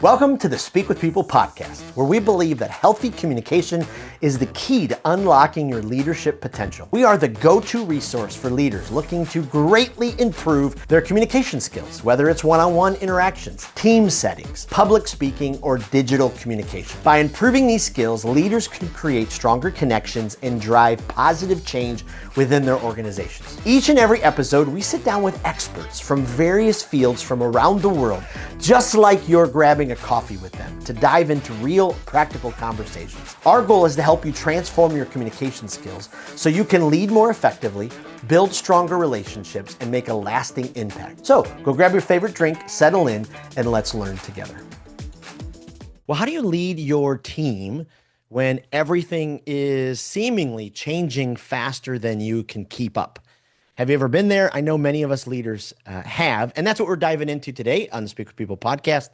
Welcome to the Speak with People podcast, where we believe that healthy communication is the key to unlocking your leadership potential. We are the go-to resource for leaders looking to greatly improve their communication skills, whether it's one-on-one interactions, team settings, public speaking, or digital communication. By improving these skills, leaders can create stronger connections and drive positive change within their organizations. Each and every episode, we sit down with experts from various fields from around the world, just like you're grabbing a coffee with them, to dive into real practical conversations. Our goal is to help you transform your communication skills so you can lead more effectively, build stronger relationships, and make a lasting impact. So go grab your favorite drink, settle in, and let's learn together. Well, how do you lead your team when everything is seemingly changing faster than you can keep up? Have you ever been there? I know many of us leaders have, and that's what we're diving into today on the Speak with People podcast,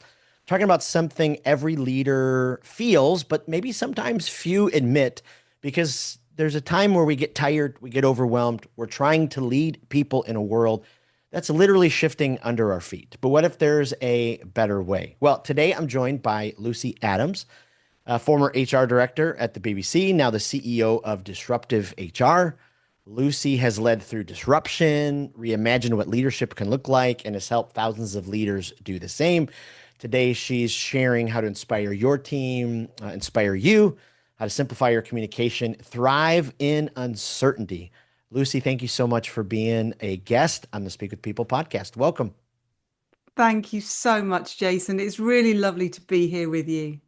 talking about something every leader feels, but maybe sometimes few admit, because there's a time where we get tired, we get overwhelmed, we're trying to lead people in a world that's literally shifting under our feet. But what if there's a better way? Well, today I'm joined by Lucy Adams, former HR director at the BBC, now the CEO of Disruptive HR. Lucy has led through disruption, reimagined what leadership can look like, and has helped thousands of leaders do the same. Today, she's sharing how to inspire your team, inspire you, how to simplify your communication, thrive in uncertainty. Lucy, thank you so much for being a guest on the Speak with People podcast. Welcome. Thank you so much, Jason. It's really lovely to be here with you.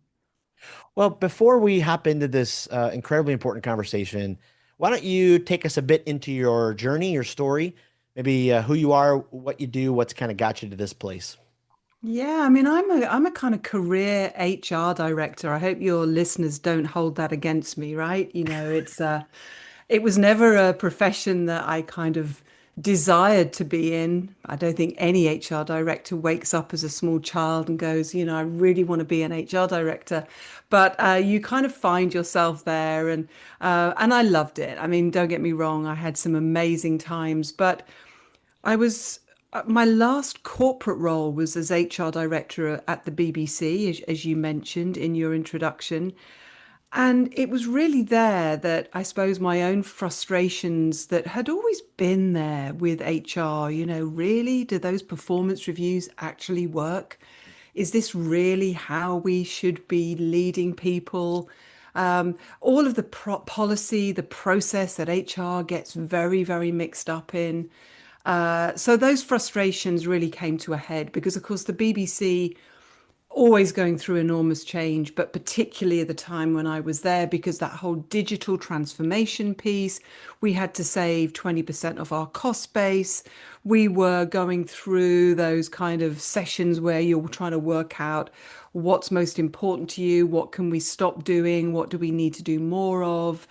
Well, before we hop into this incredibly important conversation, why don't you take us a bit into your journey, your story, maybe who you are, what you do, what's kind of got you to this place? Yeah, I mean, I'm a kind of career HR director. I hope your listeners don't hold that against me, right? It was never a profession that I kind of desired to be in. I don't think any HR director wakes up as a small child and goes, I really want to be an HR director. But you kind of find yourself there, and I loved it. I mean, don't get me wrong, I had some amazing times, but I was my last corporate role was as HR director at the BBC, as you mentioned in your introduction. And it was really there that I suppose my own frustrations that had always been there with HR, really, do those performance reviews actually work? Is this really how we should be leading people? All of the policy, the process that HR gets very, very mixed up in. So those frustrations really came to a head because, of course, the BBC always going through enormous change, but particularly at the time when I was there, because that whole digital transformation piece, we had to save 20% of our cost base. We were going through those kind of sessions where you're trying to work out what's most important to you, what can we stop doing, what do we need to do more of,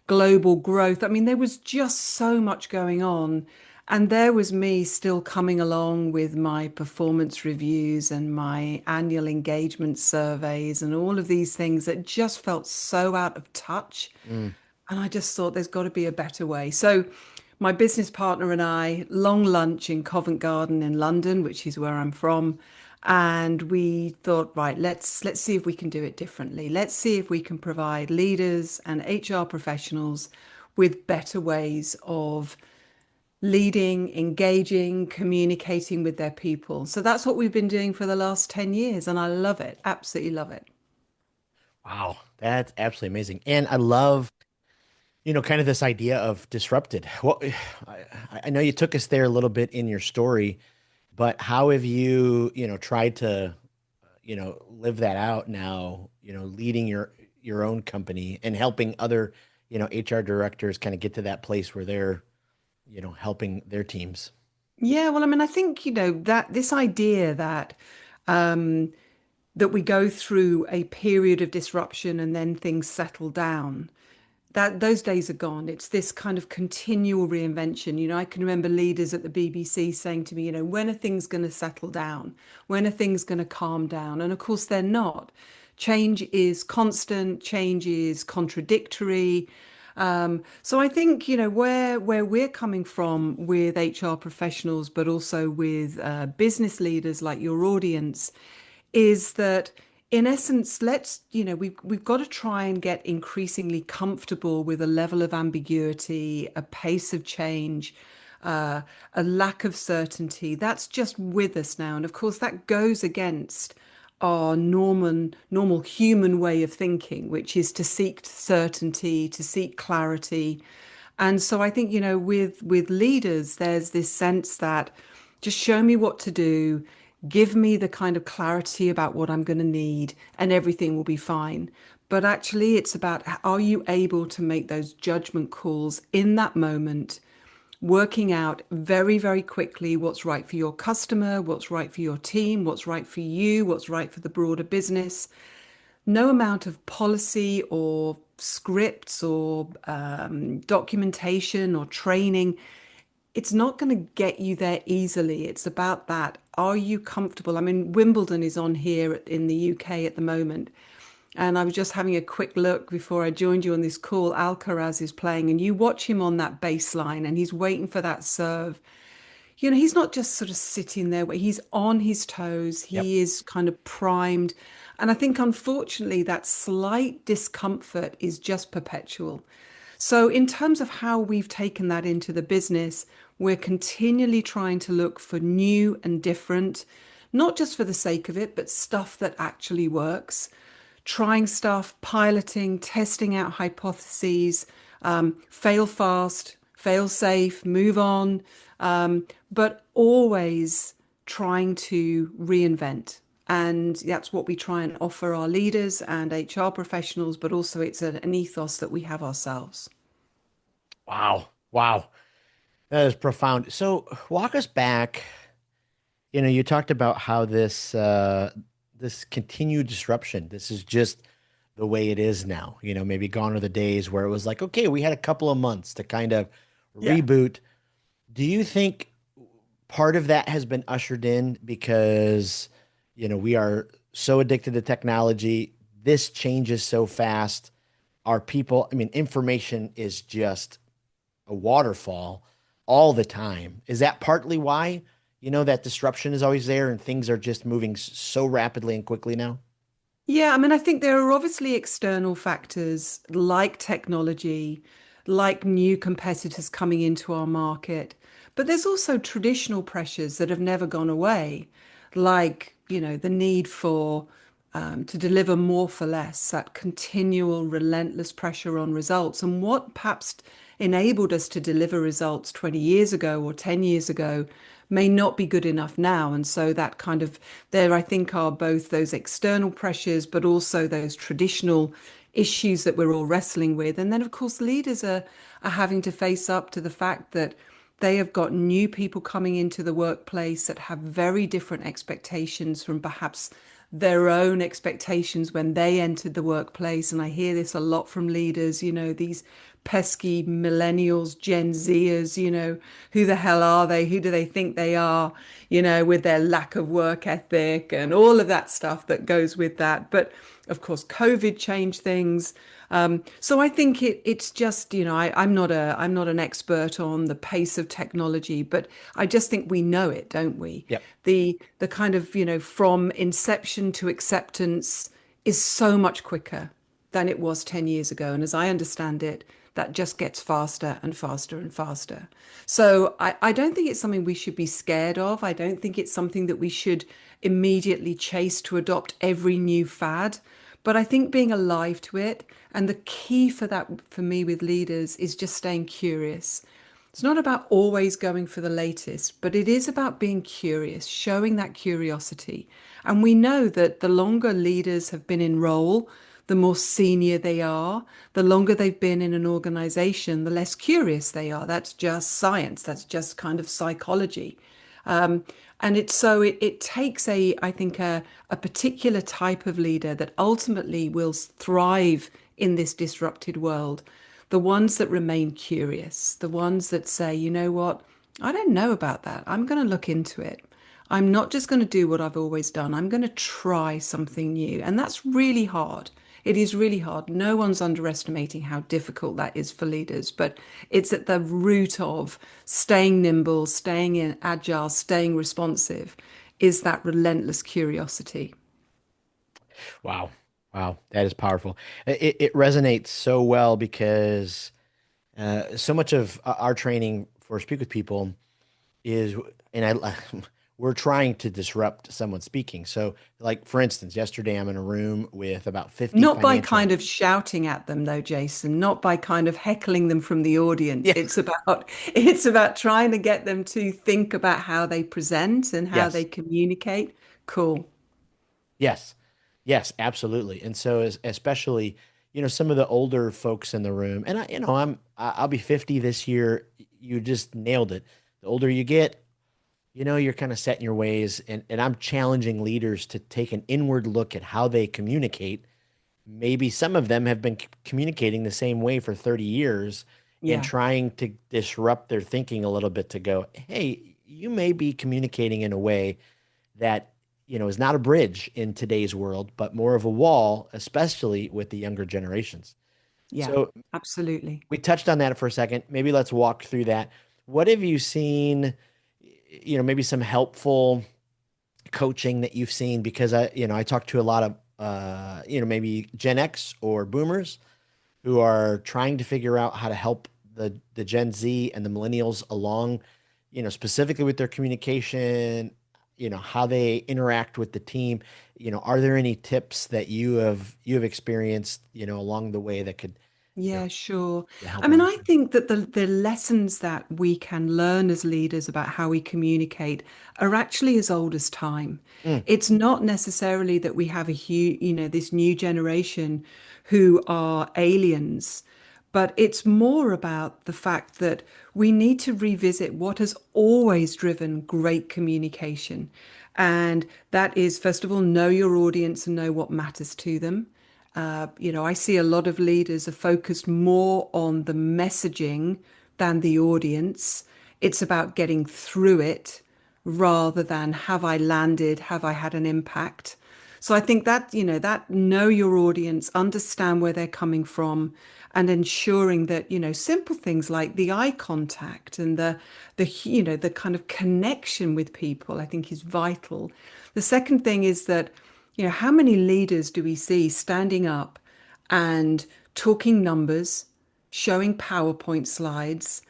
global growth. I mean, there was just so much going on. And there was me still coming along with my performance reviews and my annual engagement surveys and all of these things that just felt so out of touch. Mm. And I just thought there's got to be a better way. So my business partner and I, long lunch in Covent Garden in London, which is where I'm from. And we thought, right, let's see if we can do it differently. Let's see if we can provide leaders and HR professionals with better ways of leading, engaging, communicating with their people. So that's what we've been doing for the last 10 years. And I love it. Absolutely love it. Wow, that's absolutely amazing. And I love, kind of this idea of disrupted. Well, I know you took us there a little bit in your story, but how have you, tried to, live that out now, leading your own company and helping other, HR directors kind of get to that place where they're, helping their teams? Yeah, well, I mean, I think, that this idea um, that we go through a period of disruption and then things settle down, that those days are gone. It's this kind of continual reinvention. I can remember leaders at the BBC saying to me, when are things going to settle down? When are things going to calm down? And of course, they're not. Change is constant, change is contradictory. So I think, where we're coming from with HR professionals, but also with business leaders like your audience, is that in essence, we've got to try and get increasingly comfortable with a level of ambiguity, a pace of change, uh, a lack of certainty. That's just with us now. And of course, that goes against our normal human way of thinking, which is to seek certainty, to seek clarity. And so I think, with leaders, there's this sense that just show me what to do, give me the kind of clarity about what I'm going to need, and everything will be fine. But actually, it's about, are you able to make those judgment calls in that moment, working out very, very quickly what's right for your customer, what's right for your team, what's right for you, what's right for the broader business. No amount of policy or scripts or documentation or training, it's not going to get you there easily. It's about that. Are you comfortable? I mean, Wimbledon is on here in the UK at the moment. And I was just having a quick look before I joined you on this call. Alcaraz is playing, and you watch him on that baseline, and he's waiting for that serve. He's not just sort of sitting there, but he's on his toes. Yep. He is kind of primed. And I think, unfortunately, that slight discomfort is just perpetual. So, in terms of how we've taken that into the business, we're continually trying to look for new and different, not just for the sake of it, but stuff that actually works. Trying stuff, piloting, testing out hypotheses, fail fast, fail safe, move on, but always trying to reinvent. And that's what we try and offer our leaders and HR professionals, but also it's an ethos that we have ourselves. Wow. Wow. That is profound. So walk us back. You talked about how this continued disruption, this is just the way it is now. Maybe gone are the days where it was like, okay, we had a couple of months to kind of Yeah. reboot. Do you think part of that has been ushered in because, we are so addicted to technology, this changes so fast. Our people, I mean, information is just a waterfall all the time. Is that partly why, that disruption is always there and things are just moving so rapidly and quickly now? Yeah, I mean, I think there are obviously external factors like technology, like new competitors coming into our market, but there's also traditional pressures that have never gone away, like, the need for to deliver more for less, that continual, relentless pressure on results. And what perhaps enabled us to deliver results 20 years ago or 10 years ago may not be good enough now. And so that kind of, there, I think, are both those external pressures, but also those traditional issues that we're all wrestling with. And then, of course, leaders are having to face up to the fact that they have got new people coming into the workplace that have very different expectations from perhaps their own expectations when they entered the workplace. And I hear this a lot from leaders, these pesky millennials, Gen Zers, who the hell are they? Who do they think they are? With their lack of work ethic and all of that stuff that goes with that. But of course, COVID changed things. So I think it's just, I'm not an expert on the pace of technology, but I just think we know it, don't we? Yep. The kind of, from inception to acceptance is so much quicker than it was 10 years ago. And as I understand it, that just gets faster and faster and faster. So I don't think it's something we should be scared of. I don't think it's something that we should immediately chase to adopt every new fad. But I think being alive to it, and the key for that for me with leaders is just staying curious. It's not about always going for the latest, but it is about being curious, showing that curiosity. And we know that the longer leaders have been in role, the more senior they are, the longer they've been in an organization, the less curious they are. That's just science. That's just kind of psychology. And it takes I think a particular type of leader that ultimately will thrive in this disrupted world. The ones that remain curious, the ones that say, you know what, I don't know about that. I'm going to look into it. I'm not just going to do what I've always done. I'm going to try something new. And that's really hard. It is really hard. No one's underestimating how difficult that is for leaders, but it's at the root of staying nimble, staying agile, staying responsive, is that relentless curiosity. Wow. Wow. That is powerful. It resonates so well because so much of our training for Speak with People is, and we're trying to disrupt someone speaking. So, like, for instance, yesterday I'm in a room with about 50 Not by financial. kind of shouting at them though, Jason, not by kind of heckling them from the audience. Yeah. It's about trying to get them to think about how they present and how they Yes. communicate. Cool. Yes. Yes, absolutely. And so especially, some of the older folks in the room, and I'll be 50 this year. You just nailed it. The older you get, you're kind of set in your ways, and I'm challenging leaders to take an inward look at how they communicate. Maybe some of them have been communicating the same way for 30 years and Yeah. trying to disrupt their thinking a little bit to go, hey, you may be communicating in a way that, is not a bridge in today's world, but more of a wall, especially with the younger generations. Yeah. So Absolutely. we touched on that for a second. Maybe let's walk through that. What have you seen, maybe some helpful coaching that you've seen? Because I talk to a lot of, maybe Gen X or boomers who are trying to figure out how to help the Gen Z and the millennials along, specifically with their communication, how they interact with the team. Are there any tips that you have experienced, along the way that could, Yeah, sure. I help mean, them? I think that the lessons that we can learn as leaders about how we communicate are actually as old as time. Mm, It's not necessarily that we have this new generation who are aliens, but it's more about the fact that we need to revisit what has always driven great communication. And that is, first of all, know your audience and know what matters to them. I see a lot of leaders are focused more on the messaging than the audience. It's about getting through it rather than have I landed, have I had an impact? So I think that know your audience, understand where they're coming from, and ensuring that, simple things like the eye contact and the kind of connection with people, I think is vital. The second thing is that, how many leaders do we see standing up and talking numbers, showing PowerPoint slides,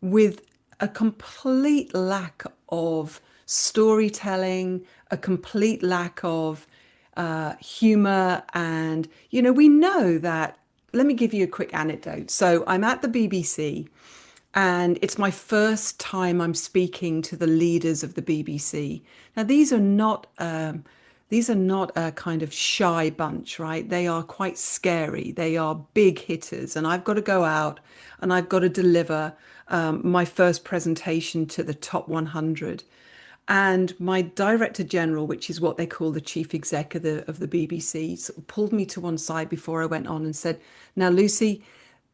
with a complete lack of storytelling, a complete lack of humor. And, we know that. Let me give you a quick anecdote. So I'm at the BBC and it's my first time I'm speaking to the leaders of the BBC. Now, these are not a kind of shy bunch, right? They are quite scary. They are big hitters, and I've got to go out and I've got to deliver my first presentation to the top 100. And my director general, which is what they call the chief exec of the BBC, sort of pulled me to one side before I went on and said, "Now, Lucy,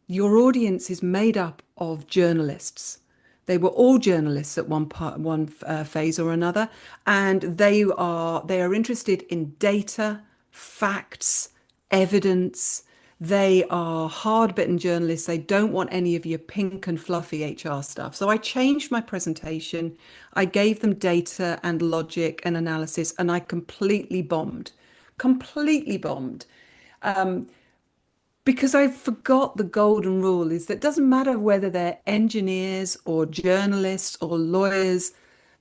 your audience is made up of journalists. They were all journalists at one phase or another, and they are interested in data, facts, evidence. They are hard-bitten journalists. They don't want any of your pink and fluffy HR stuff." So I changed my presentation. I gave them data and logic and analysis, and I completely bombed. Completely bombed because I forgot the golden rule is that it doesn't matter whether they're engineers or journalists or lawyers,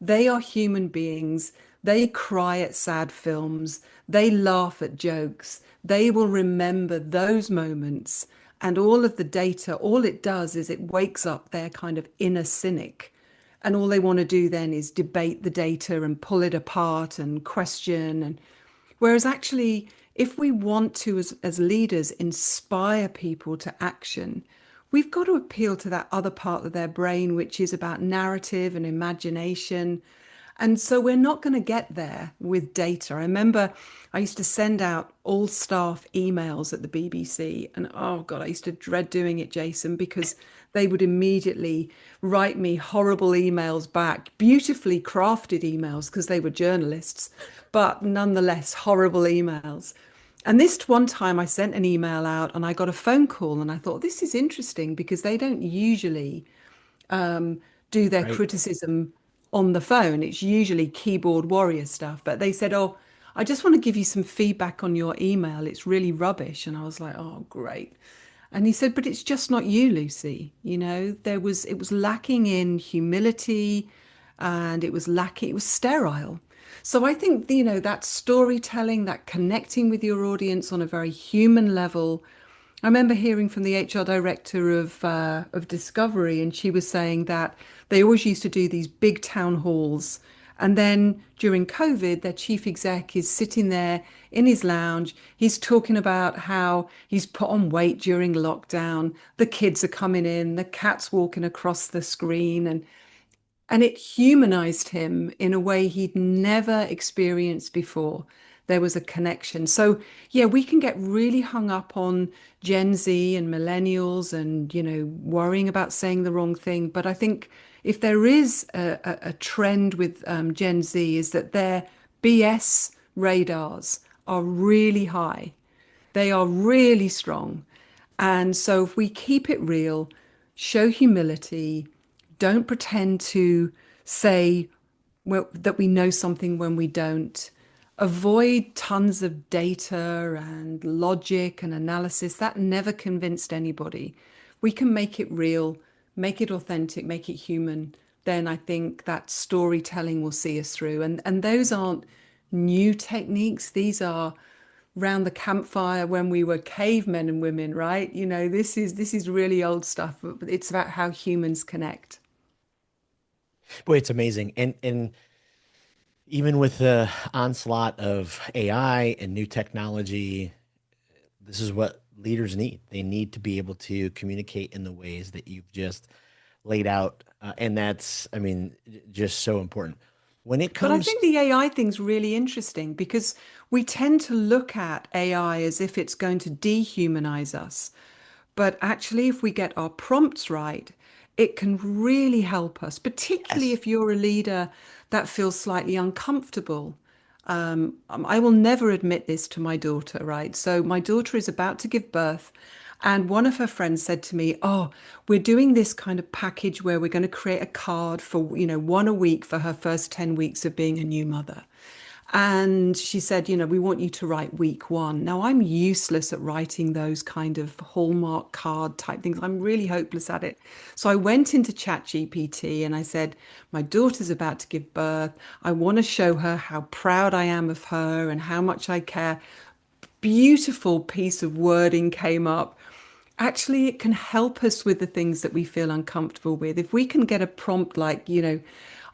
they are human beings. They cry at sad films. They laugh at jokes. They will remember those moments. And all of the data, all it does is it wakes up their kind of inner cynic. And all they want to do then is debate the data and pull it apart and question. And whereas actually, if we want to, as leaders, inspire people to action, we've got to appeal to that other part of their brain, which is about narrative and imagination. And so we're not going to get there with data. I remember I used to send out all staff emails at the BBC, and oh God, I used to dread doing it, Jason, because they would immediately write me horrible emails back, beautifully crafted emails because they were journalists, but nonetheless horrible emails. And this one time I sent an email out and I got a phone call, and I thought, this is interesting because they don't usually do their right. criticism on the phone. It's usually keyboard warrior stuff. But they said, "Oh, I just want to give you some feedback on your email. It's really rubbish. And I was like, oh, great. And he said, but it's just not you, Lucy. You know, it was lacking in humility and it was sterile. So I think, you know, that storytelling, that connecting with your audience on a very human level. I remember hearing from the HR director of Discovery, and she was saying that they always used to do these big town halls. And then during COVID, their chief exec is sitting there in his lounge. He's talking about how he's put on weight during lockdown. The kids are coming in, the cat's walking across the screen, and it humanized him in a way he'd never experienced before. There was a connection. So, yeah, we can get really hung up on Gen Z and millennials and, you know, worrying about saying the wrong thing. But I think if there is a trend with Gen Z, is that their BS radars are really high. They are really strong. And so if we keep it real, show humility, don't pretend to say that we know something when we don't. Avoid tons of data and logic and analysis. That never convinced anybody. We can make it real, make it authentic, make it human. Then I think that storytelling will see us through. And those aren't new techniques. These are round the campfire when we were cavemen and women, right? You know, this is really old stuff, but it's about how humans connect. Boy, it's amazing. And even with the onslaught of AI and new technology, this is what leaders need. They need to be able to communicate in the ways that you've just laid out. And that's, I mean, just so important. When it But I comes, think the AI thing's really interesting because we tend to look at AI as if it's going to dehumanize us. But actually, if we get our prompts right, it can really help us, particularly yes, if you're a leader that feels slightly uncomfortable. I will never admit this to my daughter, right? So my daughter is about to give birth, and one of her friends said to me, "Oh, we're doing this kind of package where we're going to create a card for, you know, one a week for her first 10 weeks of being a new mother." And she said, you know, we want you to write week one. Now, I'm useless at writing those kind of Hallmark card type things. I'm really hopeless at it. So I went into ChatGPT and I said, my daughter's about to give birth. I want to show her how proud I am of her and how much I care. Beautiful piece of wording came up. Actually, it can help us with the things that we feel uncomfortable with. If we can get a prompt like, you know,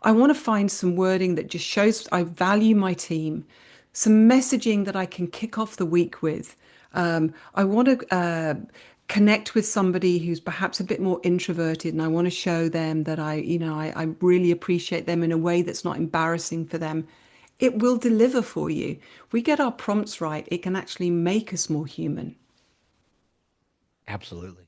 I want to find some wording that just shows I value my team, some messaging that I can kick off the week with. I want to connect with somebody who's perhaps a bit more introverted, and I want to show them that I really appreciate them in a way that's not embarrassing for them. It will deliver for you. If we get our prompts right, it can actually make us more human. absolutely.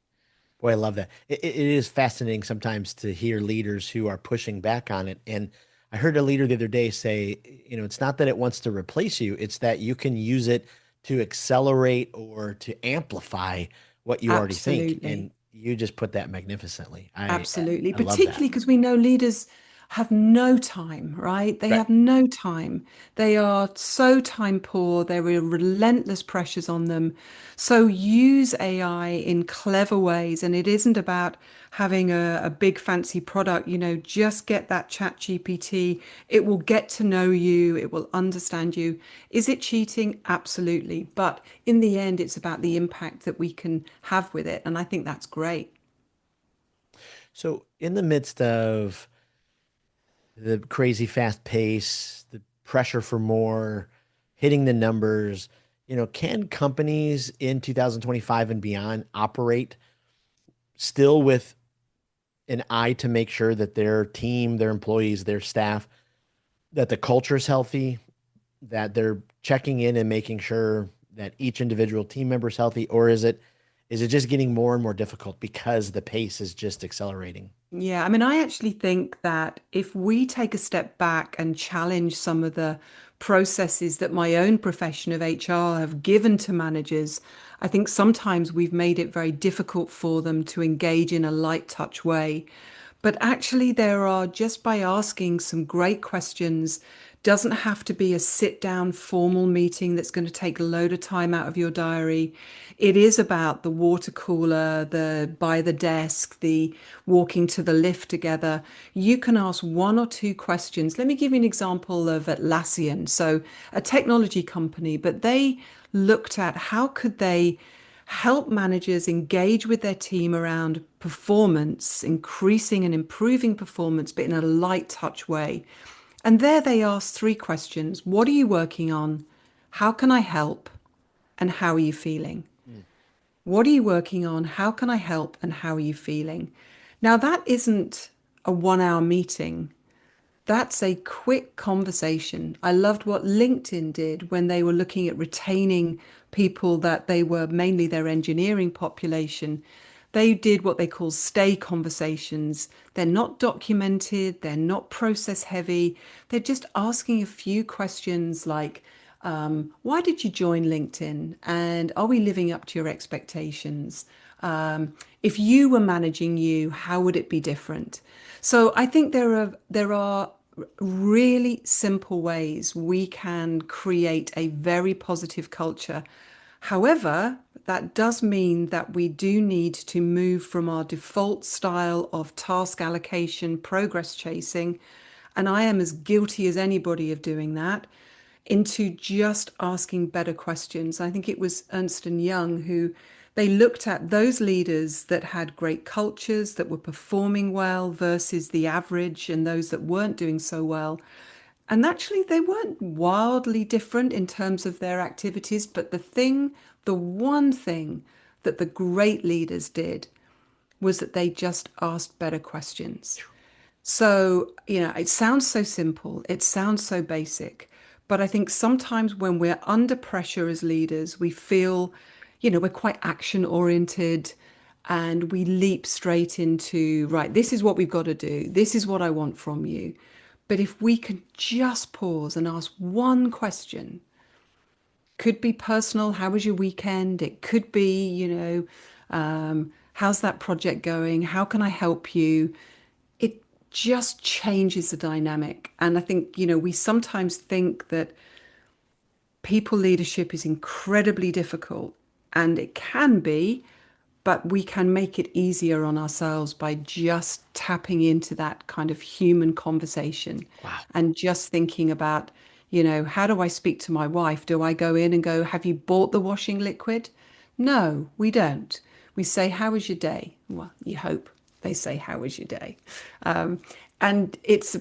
Boy, I love that. It is fascinating sometimes to hear leaders who are pushing back on it. And I heard a leader the other day say, you know, it's not that it wants to replace you, it's that you can use it to accelerate or to amplify what you already think. Absolutely. And you just put that magnificently. Absolutely, I love that. particularly because we know leaders have no time, right? They Right. have no time. They are so time poor. There are relentless pressures on them. So use AI in clever ways. And it isn't about having a big fancy product, you know, just get that chat GPT. It will get to know you. It will understand you. Is it cheating? Absolutely. But in the end, it's about the impact that we can have with it. And I think that's great. So, in the midst of the crazy fast pace, the pressure for more, hitting the numbers, you know, can companies in 2025 and beyond operate still with an eye to make sure that their team, their employees, their staff, that the culture is healthy, that they're checking in and making sure that each individual team member is healthy, or is it just getting more and more difficult because the pace is just accelerating? Yeah, I mean, I actually think that if we take a step back and challenge some of the processes that my own profession of HR have given to managers, I think sometimes we've made it very difficult for them to engage in a light touch way. But actually, there are just by asking some great questions, Doesn't have to be a sit down formal meeting that's going to take a load of time out of your diary. It is about the water cooler, the by the desk, the walking to the lift together. You can ask one or two questions. Let me give you an example of Atlassian. So a technology company, but they looked at how could they help managers engage with their team around performance, increasing and improving performance, but in a light touch way. And there they asked three questions. What are you working on? How can I help? And how are you feeling? Mm. What are you working on? How can I help? And how are you feeling? Now, that isn't a 1 hour meeting. That's a quick conversation. I loved what LinkedIn did when they were looking at retaining people that they were mainly their engineering population. They did what they call stay conversations. They're not documented, they're not process heavy. They're just asking a few questions like, why did you join LinkedIn? And are we living up to your expectations? If you were managing you, how would it be different? So I think there are really simple ways we can create a very positive culture. However, that does mean that we do need to move from our default style of task allocation, progress chasing, and I am as guilty as anybody of doing that, into just asking better questions. I think it was Ernst and Young who they looked at those leaders that had great cultures, that were performing well versus the average and those that weren't doing so well. And actually, they weren't wildly different in terms of their activities, but the one thing that the great leaders did was that they just asked better questions. So, it sounds so simple, it sounds so basic, but I think sometimes when we're under pressure as leaders, we feel, we're quite action oriented and we leap straight into, right, this is what we've got to do, this is what I want from you. But if we can just pause and ask one question, could be personal, how was your weekend? It could be, how's that project going? How can I help you? It just changes the dynamic. And I think, we sometimes think that people leadership is incredibly difficult, and it can be, but we can make it easier on ourselves by just tapping into that kind of human conversation Wow. and just thinking about, how do I speak to my wife? Do I go in and go, have you bought the washing liquid? No, we don't. We say, how was your day? Well, you hope they say, how was your day? Um, and it's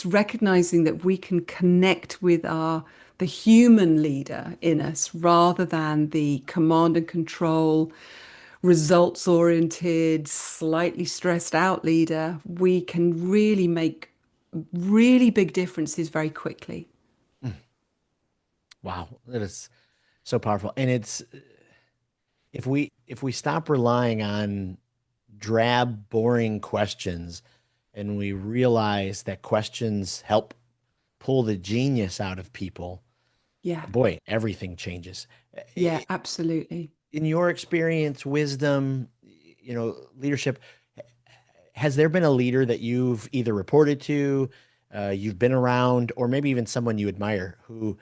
recognizing that we can connect with the human leader in us rather than the command and control, results oriented, slightly stressed out leader. We can really make really big differences very quickly. Wow, that is so powerful. And it's if we stop relying on drab, boring questions and we realize that questions help pull the genius out of people, Yeah, boy, everything changes. yeah, absolutely. In your experience, wisdom, leadership, has there been a leader that you've either reported to, you've been around, or maybe even someone you admire who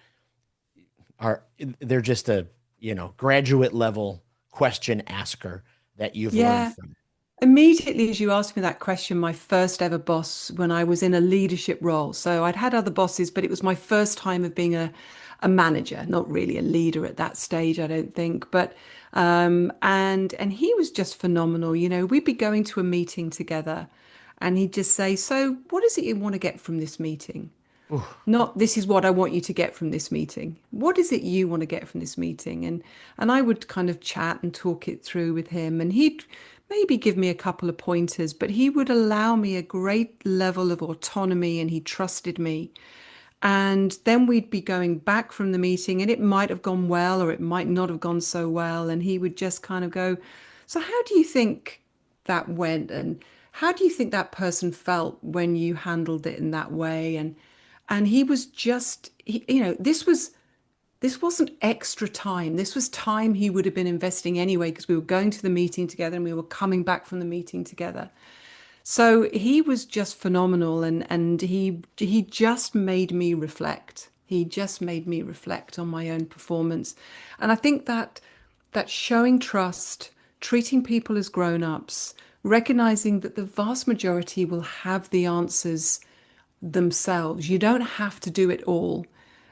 are they're just a, graduate level question asker that you've learned Yeah. from? Immediately as you asked me that question, my first ever boss when I was in a leadership role. So I'd had other bosses, but it was my first time of being a manager, not really a leader at that stage, I don't think. But and he was just phenomenal. We'd be going to a meeting together and he'd just say, so what is it you want to get from this meeting? Ooh, Not this is what I want you to get from this meeting. What is it you want to get from this meeting? And I would kind of chat and talk it through with him, and he'd maybe give me a couple of pointers, but he would allow me a great level of autonomy and he trusted me. And then we'd be going back from the meeting and it might have gone well or it might not have gone so well. And he would just kind of go, so how do you think that went? And how do you think that person felt when you handled it in that way? And he was just, this wasn't extra time. This was time he would have been investing anyway because we were going to the meeting together and we were coming back from the meeting together. So he was just phenomenal, and he just made me reflect. He just made me reflect on my own performance. And I think that showing trust, treating people as grown-ups, recognizing that the vast majority will have the answers themselves. You don't have to do it all.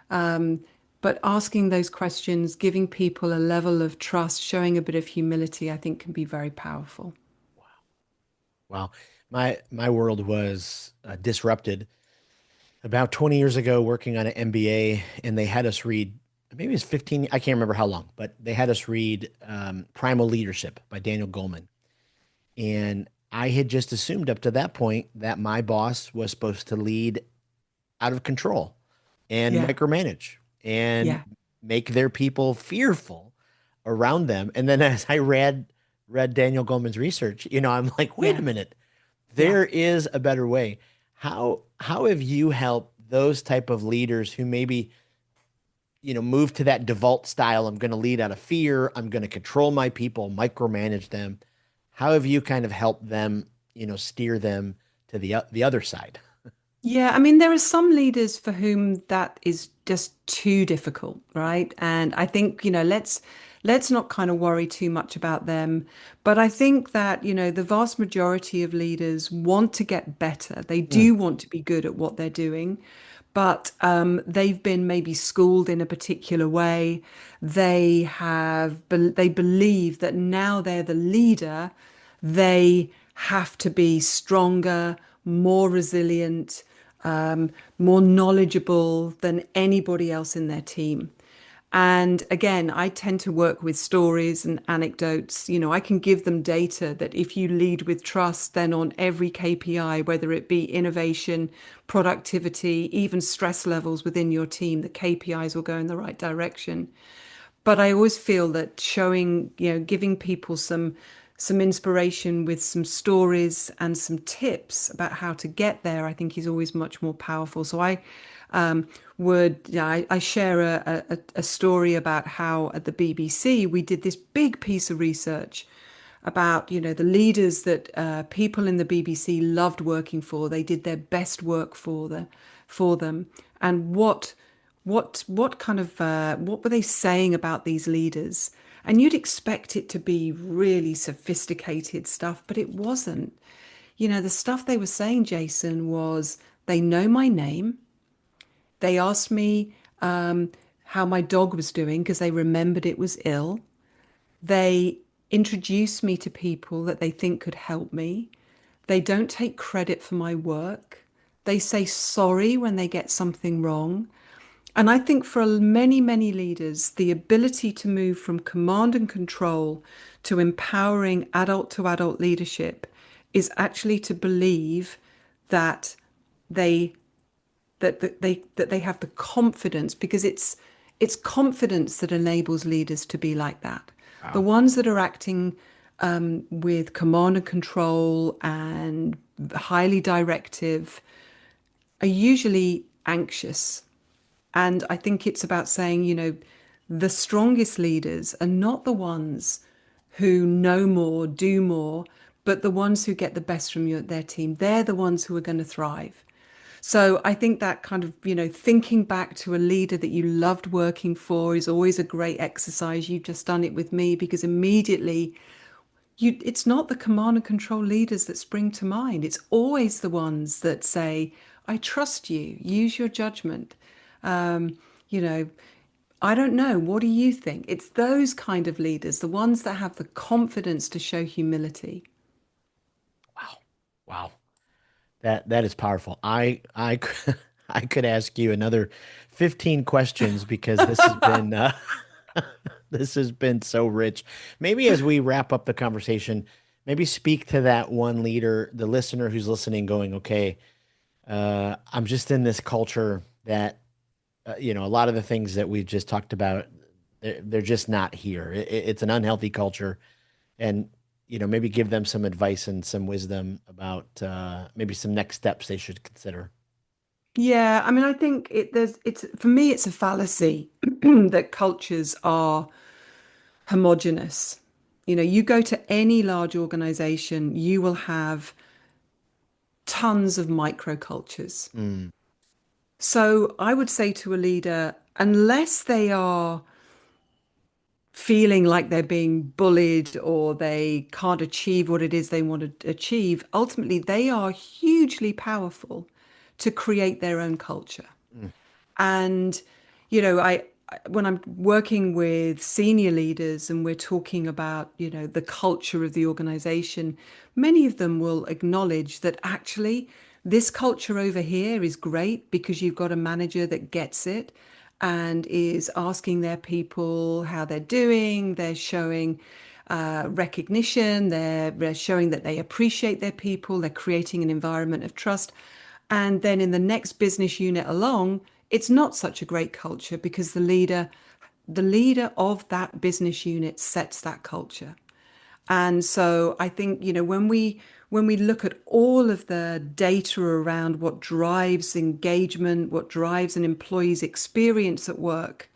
But asking those questions, giving people a level of trust, showing a bit of humility, I think can be very powerful. Wow. My world was disrupted about 20 years ago working on an MBA, and they had us read, maybe it's 15, I can't remember how long, but they had us read Primal Leadership by Daniel Goleman. And I had just assumed up to that point that my boss was supposed to lead out of control and Yeah, micromanage and yeah, make their people fearful around them. And then as I read Daniel Goleman's research, I'm like, wait a yeah, minute, yeah. there is a better way. How have you helped those type of leaders who maybe, move to that default style? I'm going to lead out of fear. I'm going to control my people, micromanage them. How have you kind of helped them, steer them to the other side? Yeah, I mean, there are some leaders for whom that is just too difficult, right? And I think, let's not kind of worry too much about them. But I think that, the vast majority of leaders want to get better. They Mm, do want to be good at what they're doing, but they've been maybe schooled in a particular way. They believe that now they're the leader, they have to be stronger, more resilient, more knowledgeable than anybody else in their team. And again, I tend to work with stories and anecdotes. I can give them data that if you lead with trust, then on every KPI, whether it be innovation, productivity, even stress levels within your team, the KPIs will go in the right direction. But I always feel that showing, giving people some inspiration with some stories and some tips about how to get there, I think is always much more powerful. So I I share a story about how at the BBC we did this big piece of research about, the leaders that people in the BBC loved working for. They did their best work for them, and what kind of what were they saying about these leaders? And you'd expect it to be really sophisticated stuff, but it wasn't. The stuff they were saying, Jason, was they know my name. They asked me how my dog was doing because they remembered it was ill. They introduce me to people that they think could help me. They don't take credit for my work. They say sorry when they get something wrong. And I think for many, many leaders, the ability to move from command and control to empowering adult to adult leadership is actually to believe that they that they have the confidence, because it's confidence that enables leaders to be like that. The wow. ones that are acting with command and control and highly directive are usually anxious. And I think it's about saying, the strongest leaders are not the ones who know more, do more, but the ones who get the best from their team. They're the ones who are going to thrive. So I think that kind of, thinking back to a leader that you loved working for is always a great exercise. You've just done it with me, because immediately it's not the command and control leaders that spring to mind. It's always the ones that say, I trust you, use your judgment. Um, you know, I don't know. What do you think? It's those kind of leaders, the ones that have the confidence to show humility. Wow. Wow. That is powerful. I could ask you another 15 questions because this has been this has been so rich. Maybe as we wrap up the conversation, maybe speak to that one leader, the listener who's listening, going, okay, I'm just in this culture that a lot of the things that we've just talked about, they're just not here. It's an unhealthy culture, and maybe give them some advice and some wisdom about maybe some next steps they should consider. Yeah, I mean, I think it's for me, it's a fallacy that cultures are homogenous. You go to any large organization, you will have tons of microcultures. Mm. So I would say to a leader, unless they are feeling like they're being bullied or they can't achieve what it is they want to achieve, ultimately they are hugely powerful to create their own culture. Mm. And, when I'm working with senior leaders and we're talking about, the culture of the organization, many of them will acknowledge that actually this culture over here is great because you've got a manager that gets it and is asking their people how they're doing. They're showing recognition. They're showing that they appreciate their people. They're creating an environment of trust. And then in the next business unit along, it's not such a great culture because the leader of that business unit sets that culture. And so I think, when we look at all of the data around what drives engagement, what drives an employee's experience at work,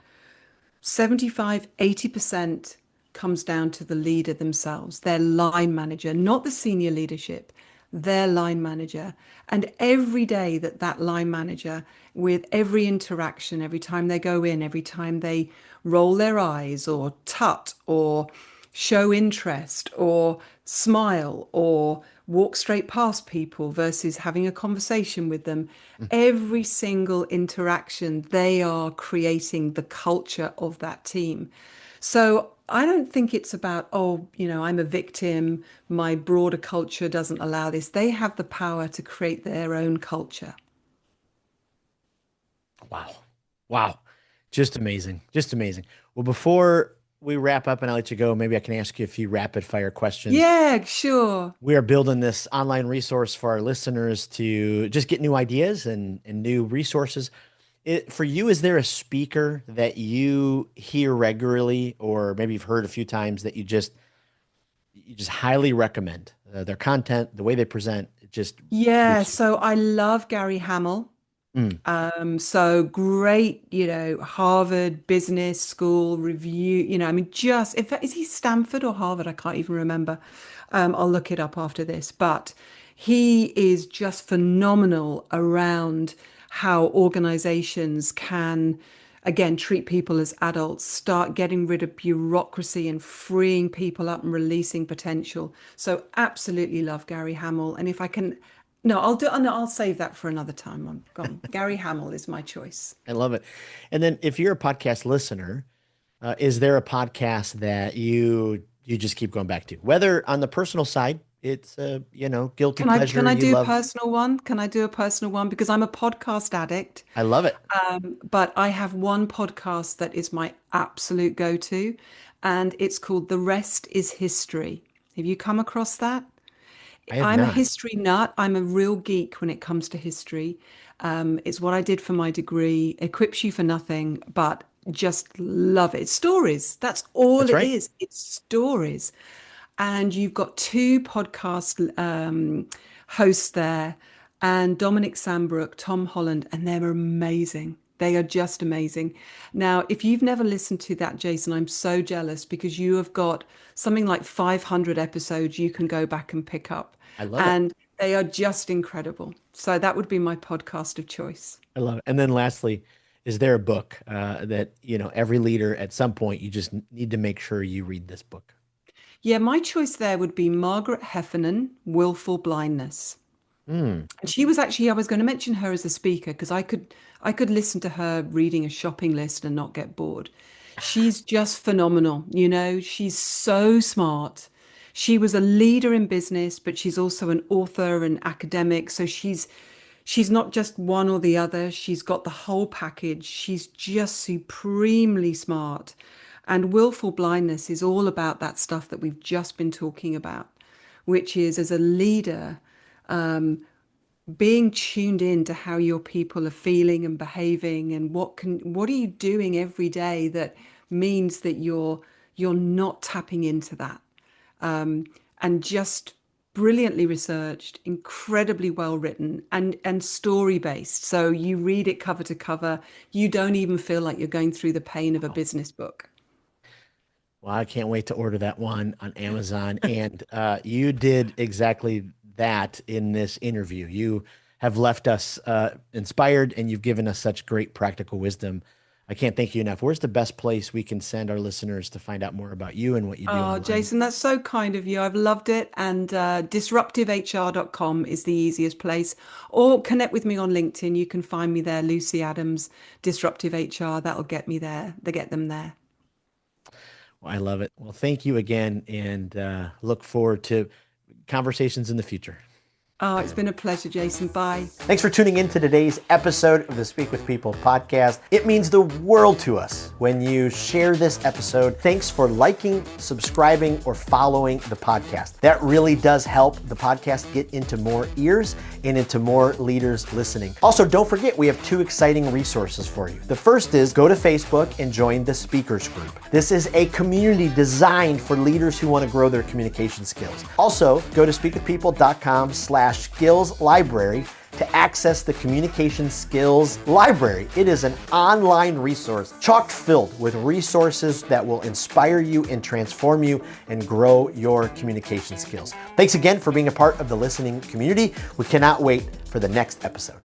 75, 80% comes down to the leader themselves, their line manager, not the senior leadership, their line manager. And every day that that line manager, with every interaction, every time they go in, every time they roll their eyes or tut or show interest or smile or walk straight past people versus having a conversation with them. Every single interaction, they are creating the culture of that team. So I don't think it's about, oh, I'm a victim, my broader culture doesn't allow this. They have the power to create their own culture. Wow. Wow. Just amazing. Just amazing. Well, before we wrap up and I let you go, maybe I can ask you a few rapid fire questions. Yeah, sure. We are building this online resource for our listeners to just get new ideas and new resources. For you, is there a speaker that you hear regularly, or maybe you've heard a few times that you just highly recommend their content, the way they present, it just Yeah, boosts you? so I love Gary Hamel. Mm, So great, Harvard Business School review, I mean, just, in fact, is he Stanford or Harvard? I can't even remember. I'll look it up after this, but he is just phenomenal around how organizations can, again, treat people as adults, start getting rid of bureaucracy and freeing people up and releasing potential. So absolutely love Gary Hamel. And if I can, no, I'll save that for another time. I'm gone. Gary Hamel is my choice. I love it. And then, if you're a podcast listener, is there a podcast that you just keep going back to? Whether on the personal side, it's guilty Can pleasure I you do a love. personal one? Can I do a personal one? Because I'm a podcast addict, I love it. but I have one podcast that is my absolute go-to, and it's called The Rest is History. Have you come across that? I have I'm a not. history nut. I'm a real geek when it comes to history. It's what I did for my degree. Equips you for nothing, but just love it. It's stories. That's all That's it right. is. It's stories. And you've got two podcast hosts there, and Dominic Sambrook, Tom Holland, and they're amazing. They are just amazing. Now, if you've never listened to that, Jason, I'm so jealous because you have got something like 500 episodes you can go back and pick up, I love it. and they are just incredible. So that would be my podcast of choice. I love it. And then lastly, is there a book that, every leader at some point you just need to make sure you read this book? Yeah, my choice there would be Margaret Heffernan, Willful Blindness. Mm, And she was actually, I was going to mention her as a speaker because I could listen to her reading a shopping list and not get bored. She's just phenomenal, she's so smart. She was a leader in business, but she's also an author and academic. So she's not just one or the other. She's got the whole package. She's just supremely smart. And willful blindness is all about that stuff that we've just been talking about, which is as a leader being tuned in to how your people are feeling and behaving and what are you doing every day that means that you're not tapping into that, and just brilliantly researched, incredibly well written, and story based, so you read it cover to cover. You don't even feel like you're going through the pain of a wow. business book. Well, I can't wait to order that one on Amazon. And you did exactly that in this interview. You have left us inspired, and you've given us such great practical wisdom. I can't thank you enough. Where's the best place we can send our listeners to find out more about you and what you do Oh, online? Jason, that's so kind of you. I've loved it. And disruptivehr.com is the easiest place. Or connect with me on LinkedIn. You can find me there, Lucy Adams, Disruptive HR. That'll get me there. They get them there. Well, I love it. Well, thank you again, and look forward to conversations in the future. Oh, it's been a pleasure, Jason. Bye. Thanks for tuning in to today's episode of the Speak with People podcast. It means the world to us when you share this episode. Thanks for liking, subscribing, or following the podcast. That really does help the podcast get into more ears and into more leaders listening. Also, don't forget, we have 2 exciting resources for you. The first is go to Facebook and join the Speakers Group. This is a community designed for leaders who want to grow their communication skills. Also, go to speakwithpeople.com/skills library to access the Communication Skills Library. It is an online resource chock filled with resources that will inspire you and transform you and grow your communication skills. Thanks again for being a part of the listening community. We cannot wait for the next episode.